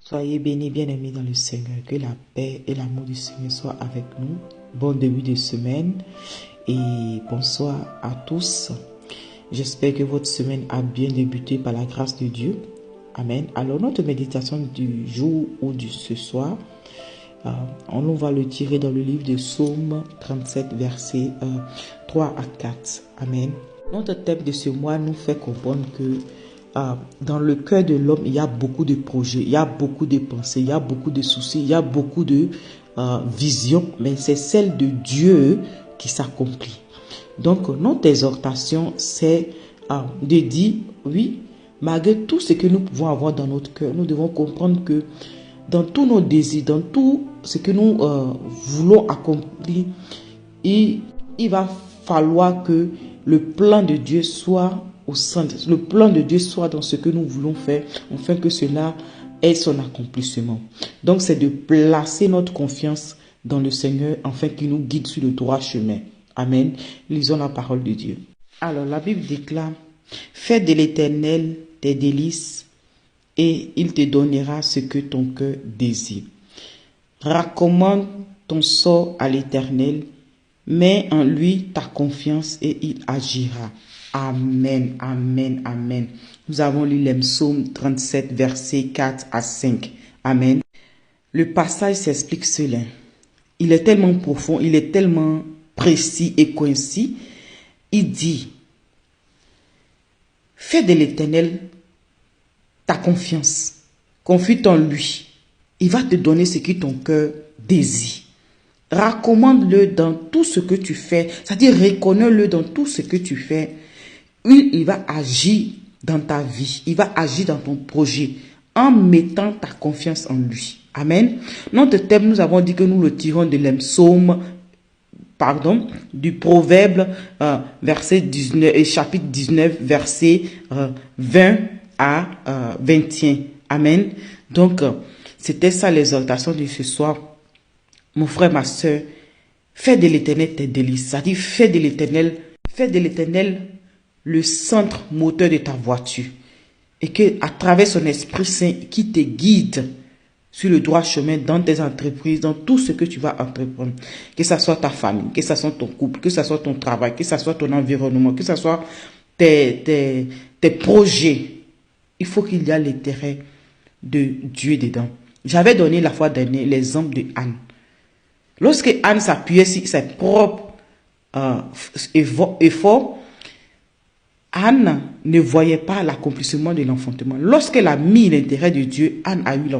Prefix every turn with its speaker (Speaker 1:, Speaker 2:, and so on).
Speaker 1: Soyez bénis, bien-aimés dans le Seigneur. Que la paix et l'amour du Seigneur soient avec nous. Bon début de semaine et bonsoir à tous. J'espère que votre semaine a bien débuté par la grâce de Dieu. Amen. Alors, notre méditation du jour ou de ce soir, on va le tirer dans le livre de Psaume 37, versets 3 à 4. Amen. Notre thème de ce mois nous fait comprendre que dans le cœur de l'homme, il y a beaucoup de projets, il y a beaucoup de pensées, il y a beaucoup de soucis, il y a beaucoup de visions, mais c'est celle de Dieu qui s'accomplit. Donc, notre exhortation, c'est de dire, oui, malgré tout ce que nous pouvons avoir dans notre cœur, nous devons comprendre que dans tous nos désirs, dans tout ce que nous voulons accomplir, il va falloir que le plan de Dieu soit au centre, le plan de Dieu soit dans ce que nous voulons faire, afin que cela ait son accomplissement. Donc, c'est de placer notre confiance dans le Seigneur, afin qu'il nous guide sur le droit chemin. Amen. Lisons la parole de Dieu. Alors, la Bible déclare, « Fais de l'Éternel tes délices, et il te donnera ce que ton cœur désire. Recommande ton sort à l'Éternel, mets en lui ta confiance et il agira. » Amen, amen, amen. Nous avons lu le psaume 37, versets 4 à 5. Amen. Le passage s'explique cela. Il est tellement profond, il est tellement précis et concis. Il dit, fais de l'Éternel ta confiance. Confie en lui. Il va te donner ce que ton cœur désire. Recommande-le dans tout ce que tu fais. C'est-à-dire, reconnais-le dans tout ce que tu fais. Il va agir dans ta vie. Il va agir dans ton projet en mettant ta confiance en lui. Amen. Notre thème, nous avons dit que nous le tirons de du Proverbe, verset 19, chapitre 19, verset 20 à 21. Amen. Donc, c'était ça l'exhortation de ce soir. Mon frère, ma soeur, fais de l'Éternel tes délices. C'est-à-dire, fais de l'Éternel le centre moteur de ta voiture. Et que à travers son Esprit Saint qui te guide sur le droit chemin dans tes entreprises, dans tout ce que tu vas entreprendre. Que ce soit ta famille, que ce soit ton couple, que ce soit ton travail, que ce soit ton environnement, que ce soit tes projets. Il faut qu'il y ait l'intérêt de Dieu dedans. J'avais donné la fois dernière l'exemple de Anne. Lorsque Anne s'appuyait sur ses propres efforts, Anne ne voyait pas l'accomplissement de l'enfantement. Lorsqu'elle a mis l'intérêt de Dieu, Anne a eu l'enfantement.